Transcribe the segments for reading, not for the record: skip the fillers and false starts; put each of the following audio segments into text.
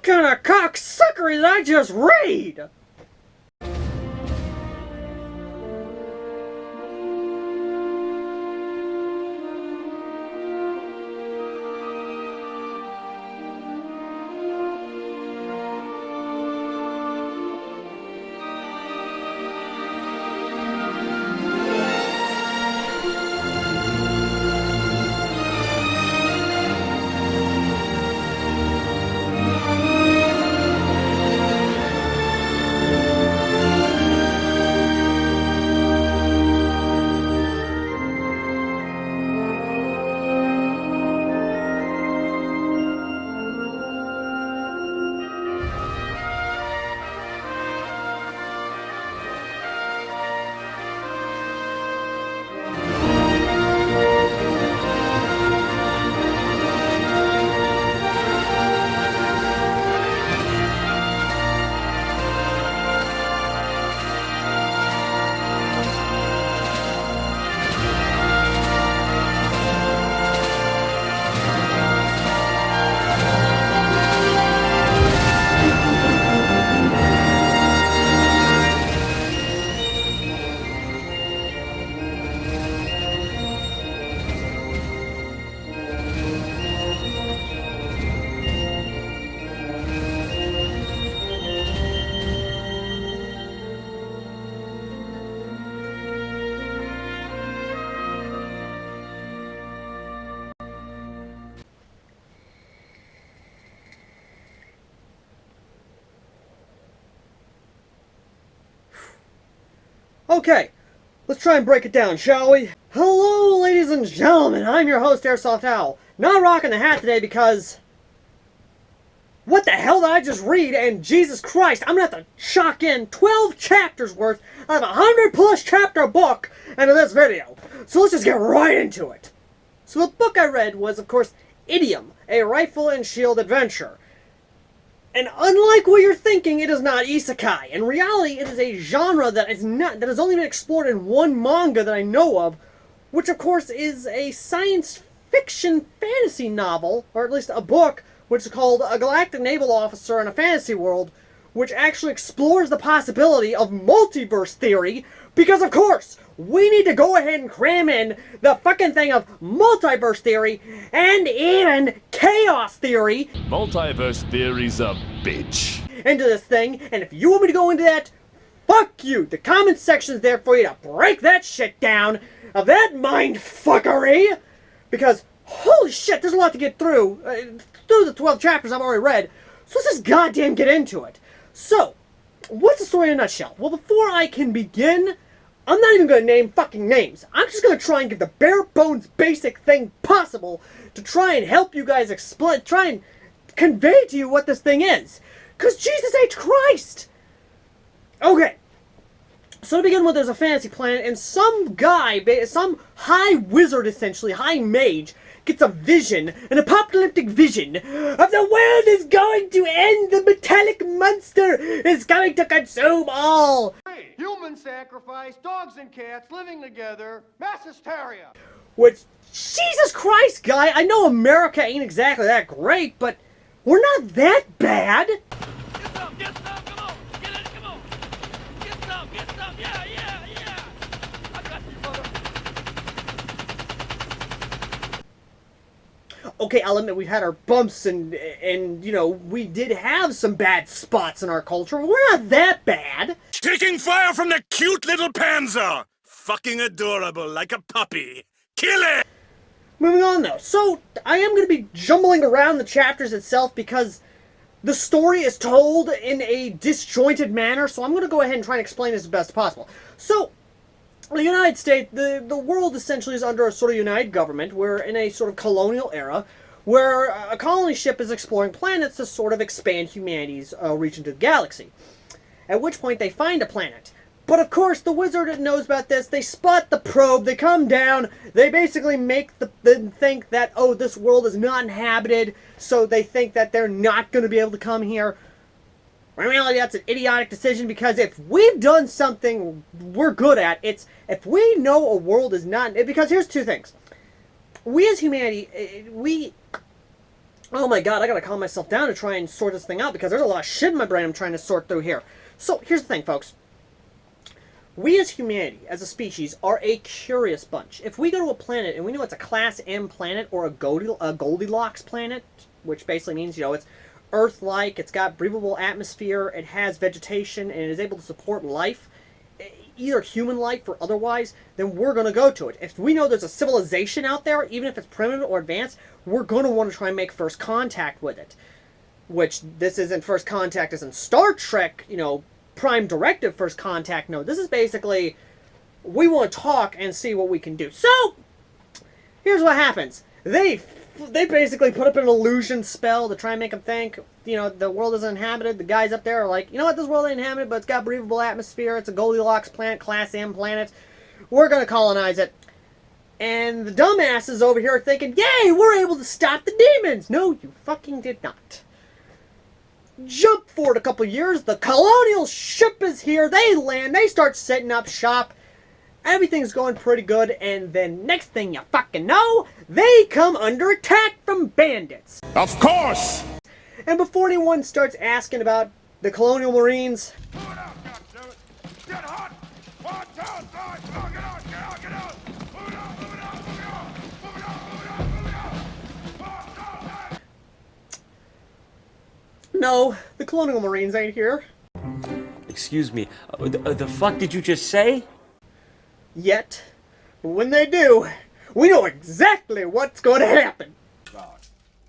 What kind of cocksuckery did I just read? Okay, let's try and break it down, shall we? Hello, ladies and gentlemen, I'm your host, AirsoftAL. Not rocking the hat today because... what the hell did I just read? And Jesus Christ, I'm gonna have to shock in 12 chapters worth of a 100+ chapter book into this video. So let's just get right into it. So the book I read was, of course, Eodem, a rifle and shield adventure. And unlike what you're thinking, it is not isekai. In reality, it is a genre that has only been explored in one manga that I know of, which of course is a science fiction fantasy novel, or at least a book, which is called A Galactic Naval Officer in a Fantasy World, which actually explores the possibility of multiverse theory, because of course, we need to go ahead and cram in the fucking thing of multiverse theory and even chaos theory. Multiverse theory's a bitch. Into this thing, and if you want me to go into that, fuck you. The comment section's there for you to break that shit down of that mind fuckery, because holy shit, there's a lot to get through the 12 chapters I've already read. So let's just goddamn get into it. So, what's the story in a nutshell? Well, before I can begin, I'm not even going to name fucking names. I'm just going to try and give the bare bones basic thing possible to try and help you guys explain, try and convey to you what this thing is. Because Jesus H. Christ! Okay. So to begin with, there's a fantasy planet, and some guy, some high wizard essentially, high mage, gets a vision, an apocalyptic vision, of the world is going to end, the metallic monster is going to consume all. Human sacrifice, dogs and cats living together, mass hysteria. Which, Jesus Christ, guy, I know America ain't exactly that great, but we're not that bad. Get some, come on, get it, come on. Get some, yeah. I got you, brother. Okay, I'll admit we've had our bumps and you know, we did have some bad spots in our culture, but we're not that bad. Taking fire from the cute little panzer! Fucking adorable, like a puppy. Kill it! Moving on though, so I am going to be jumbling around the chapters itself because the story is told in a disjointed manner, so I'm going to go ahead and try and explain this as best possible. So, the United States, the world essentially is under a sort of united government. We're in a sort of colonial era where a colony ship is exploring planets to sort of expand humanity's reach into the galaxy. At which point they find a planet. But of course, the wizard knows about this. They spot the probe, they come down, they basically make them think that, oh, this world is not inhabited, so they think that they're not going to be able to come here. In reality, that's an idiotic decision, because if we've done something we're good at, it's if we know a world is not... Because here's two things. We as humanity, we Oh my god, I gotta calm myself down to try and sort this thing out because there's a lot of shit in my brain I'm trying to sort through here. So, here's the thing, folks. We as humanity, as a species, are a curious bunch. If we go to a planet and we know it's a Class M planet or a Goldilocks planet, which basically means, you know, it's Earth-like, it's got breathable atmosphere, it has vegetation, and it is able to support life, either human life or otherwise, then we're going to go to it. If we know there's a civilization out there, even if it's primitive or advanced, we're going to want to try and make first contact with it. Which, this isn't first contact as in Star Trek, you know, Prime Directive first contact. No, this is basically, we want to talk and see what we can do. So, here's what happens. They basically put up an illusion spell to try and make them think, you know, the world isn't inhabited. The guys up there are like, you know what, this world ain't inhabited, but it's got breathable atmosphere. It's a Goldilocks planet, Class M planet. We're going to colonize it. And the dumbasses over here are thinking, yay, we're able to stop the demons. No, you fucking did not. Jump forward a couple years, the colonial ship is here, they land, they start setting up shop, everything's going pretty good, and then next thing you fucking know, they come under attack from bandits. Of course! And before anyone starts asking about the colonial marines, Move it out, goddammit! Get hot! 1, 2, 3, oh, get out, get out, get out! Move it out, move it out, move it out! Move it out, move it out, move it out! 1, 2, 3! no, the colonial marines ain't here. Excuse me, the fuck did you just say? Yet. But when they do, we know exactly what's going to happen. God,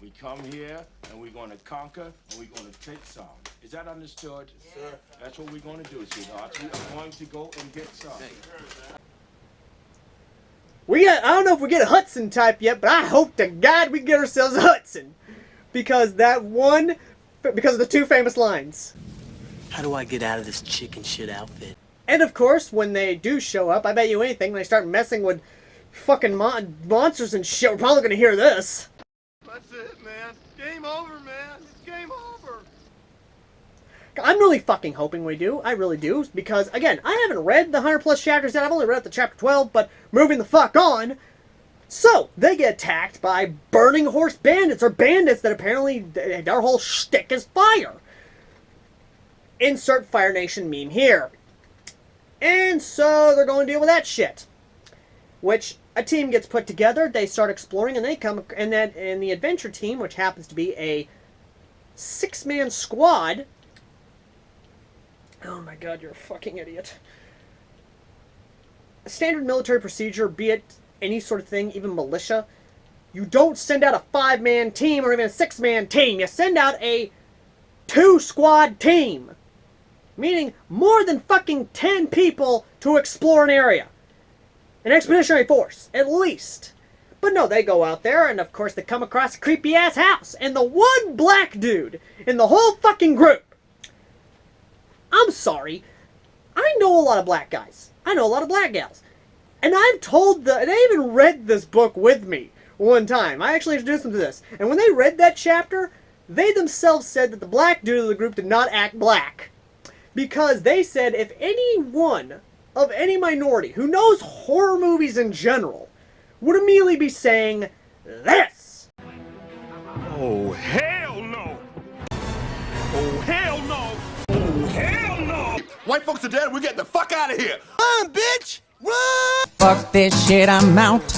we come here and we're going to conquer and we're going to take some. Is that understood? Sir. That's what we're going to do, sweetheart. We are going to go and get some. I don't know if we get a Hudson type yet, but I hope to God we get ourselves a Hudson. Because of the two famous lines. How do I get out of this chicken shit outfit? And of course, when they do show up, I bet you anything, when they start messing with fucking monsters and shit, we're probably gonna hear this. That's it, man. Game over, man. It's game over. I'm really fucking hoping we do. I really do. Because, again, I haven't read the 100+ chapters yet. I've only read up to chapter 12, but moving the fuck on. So, they get attacked by burning horse bandits, or bandits that apparently, their whole shtick is fire. Insert Fire Nation meme here. And so, they're going to deal with that shit. Which, a team gets put together, they start exploring, and and the adventure team, which happens to be a 6-man squad. Oh my god, you're a fucking idiot. A standard military procedure, be it any sort of thing, even militia, you don't send out a 5-man team or even a 6-man team. You send out a 2-squad team. Meaning more than fucking 10 people to explore an area. An expeditionary force, at least. But no, they go out there, and of course they come across a creepy-ass house. And the one black dude in the whole fucking group. I'm sorry. I know a lot of black guys. I know a lot of black gals. And I'm told that they even read this book with me one time. I actually introduced them to this. And when they read that chapter, they themselves said that the black dude of the group did not act black. Because they said if anyone of any minority who knows horror movies in general would immediately be saying this. Oh, hell no! Oh, hell no! Oh, hell no! White folks are dead. We're getting the fuck out of here. Run, bitch! Run! Fuck this shit, I'm out.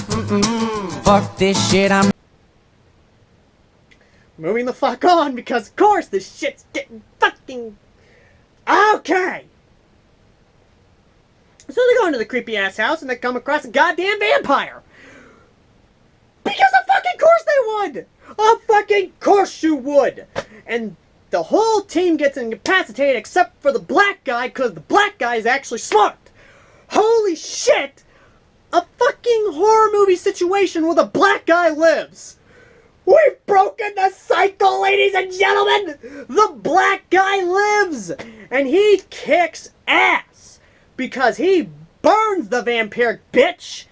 Fuck this shit, I'm... Moving the fuck on, because of course this shit's getting fucking... Okay! So they go into the creepy-ass house and they come across a goddamn vampire! Because of fucking course they would! Of fucking course you would! And the whole team gets incapacitated except for the black guy, because the black guy is actually smart! Holy shit! A fucking horror movie situation where the black guy lives! We've broken the cycle, ladies and gentlemen! The black guy lives! And he kicks ass! Because he burns the vampiric bitch!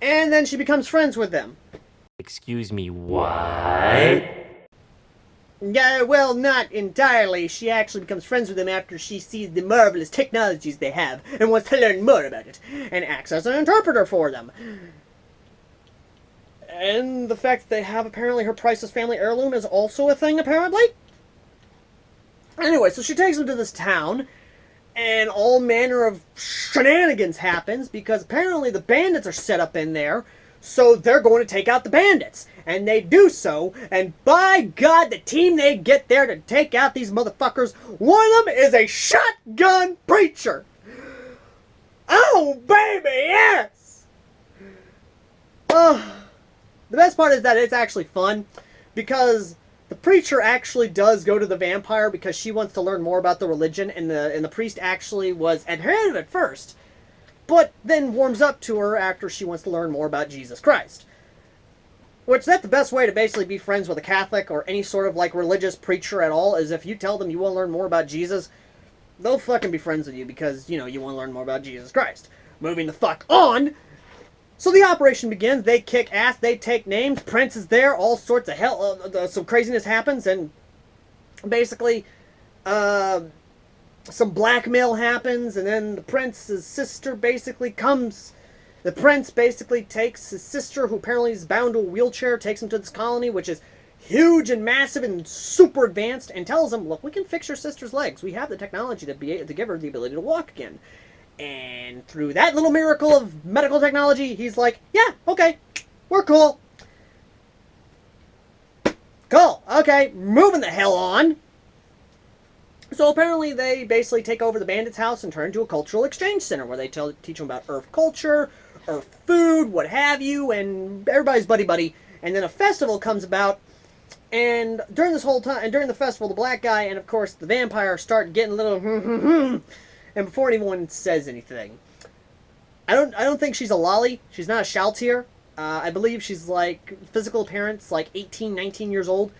And then she becomes friends with them. Excuse me, what? Yeah, well, not entirely. She actually becomes friends with them after she sees the marvelous technologies they have and wants to learn more about it, and acts as an interpreter for them. And the fact that they have apparently her priceless family heirloom is also a thing, apparently. Anyway, so she takes him to this town, and all manner of shenanigans happens, because apparently the bandits are set up in there, so they're going to take out the bandits. And they do so, and by God, the team they get there to take out these motherfuckers, one of them is a shotgun preacher. Oh, baby, yes! The best part is that it's actually fun, because the preacher actually does go to the vampire because she wants to learn more about the religion, and the priest actually was adherent at first, but then warms up to her after she wants to learn more about Jesus Christ. Which, that's the best way to basically be friends with a Catholic or any sort of, like, religious preacher at all, is if you tell them you want to learn more about Jesus, they'll fucking be friends with you because, you know, you want to learn more about Jesus Christ. Moving the fuck on! So the operation begins, they kick ass, they take names, Prince is there, all sorts of hell, some craziness happens, and basically, some blackmail happens, and then the prince's sister basically comes. The prince basically takes his sister, who apparently is bound to a wheelchair, takes him to this colony, which is huge and massive and super advanced, and tells him, look, we can fix your sister's legs. We have the technology to give her the ability to walk again. And through that little miracle of medical technology, he's like, yeah, okay, we're cool. Cool, okay, moving the hell on. So apparently they basically take over the bandit's house and turn it into a cultural exchange center where they teach them about Earth culture, Earth food, what have you, and everybody's buddy-buddy. And then a festival comes about, and during this whole time, and during the festival, the black guy and, of course, the vampire start getting a little and before anyone says anything. I don't think she's a lolly. She's not a shoutier. I believe she's, like, physical appearance, like 18, 19 years old.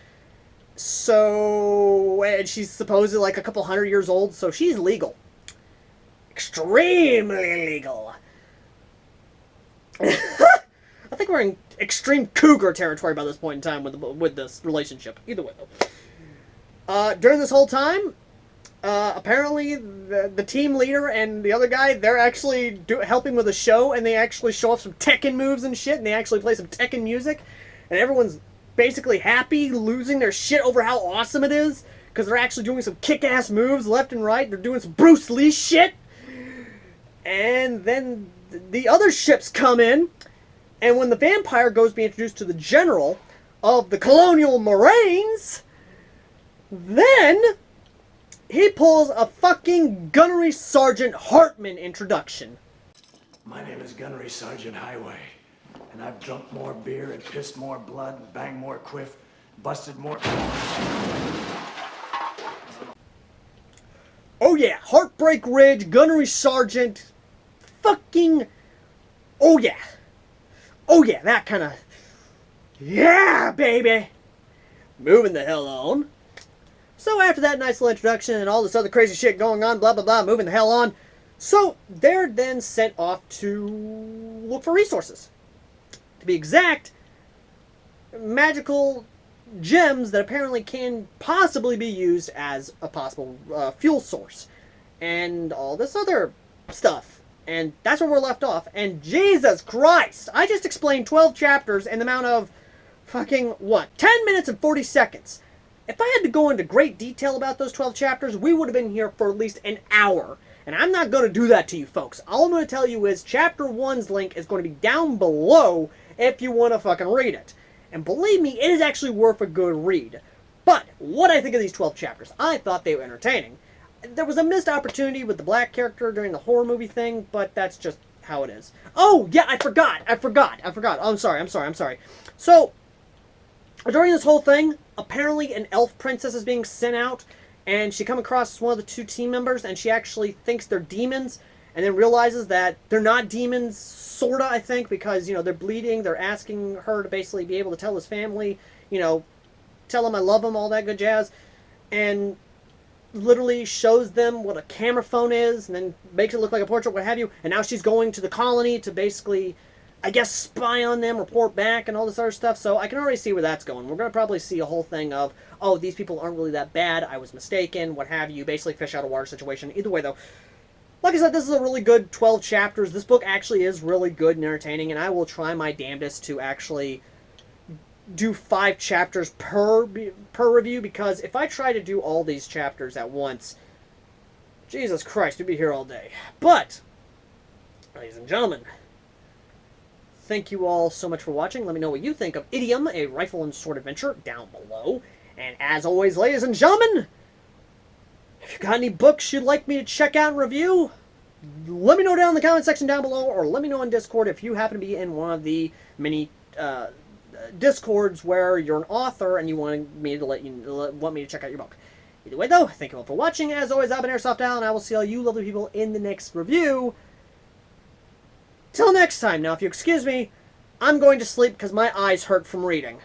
So, and she's supposedly like a couple 100 years old, so she's legal. Extremely legal. I think we're in extreme cougar territory by this point in time with this relationship. Either way, though. During this whole time, apparently the team leader and the other guy, they're actually helping with a show, and they actually show off some Tekken moves and shit, and they actually play some Tekken music, and everyone's basically happy, losing their shit over how awesome it is, because they're actually doing some kick-ass moves left and right. They're doing some Bruce Lee shit. And then the other ships come in, and when the vampire goes to be introduced to the general of the Colonial Marines, then he pulls a fucking Gunnery Sergeant Hartman introduction. My name is Gunnery Sergeant Highway. And I've drunk more beer and pissed more blood and banged more quiff, busted more... Oh yeah, Heartbreak Ridge, Gunnery Sergeant, fucking... Oh yeah. Oh yeah, that kind of... Yeah, baby! Moving the hell on. So after that nice little introduction and all this other crazy shit going on, blah blah blah, moving the hell on. So they're then sent off to look for resources. To be exact, magical gems that apparently can possibly be used as a possible fuel source. And all this other stuff. And that's where we're left off. And Jesus Christ! I just explained 12 chapters in the amount of fucking, what, 10 minutes and 40 seconds. If I had to go into great detail about those 12 chapters, we would have been here for at least an hour. And I'm not going to do that to you folks. All I'm going to tell you is Chapter 1's link is going to be down below if you want to fucking read it. And believe me, it is actually worth a good read. But, what I think of these 12 chapters, I thought they were entertaining. There was a missed opportunity with the black character during the horror movie thing, but that's just how it is. Oh, yeah, I forgot. Oh, I'm sorry. So, during this whole thing, apparently an elf princess is being sent out, and she comes across one of the two team members, and she actually thinks they're demons, and then realizes that they're not demons, sorta, I think, because, you know, they're bleeding. They're asking her to basically be able to tell his family, you know, tell him I love him, all that good jazz, and literally shows them what a camera phone is, and then makes it look like a portrait, what have you, and now she's going to the colony to basically, I guess, spy on them, report back, and all this other stuff, so I can already see where that's going. We're going to probably see a whole thing of, oh, these people aren't really that bad, I was mistaken, what have you, basically fish out of water situation. Either way, though, like I said, this is a really good 12 chapters. This book actually is really good and entertaining, and I will try my damnedest to actually do 5 chapters per review, because if I try to do all these chapters at once, Jesus Christ, we'd be here all day. But, ladies and gentlemen, thank you all so much for watching. Let me know what you think of Eodem, a rifle and sword adventure, down below. And as always, ladies and gentlemen, if you've got any books you'd like me to check out and review, let me know down in the comment section down below, or let me know on Discord if you happen to be in one of the many Discords where you're an author and you want me to check out your book. Either way, though, thank you all for watching. As always, I've been AirsoftAL, and I will see all you lovely people in the next review. Till next time. Now, if you excuse me, I'm going to sleep because my eyes hurt from reading.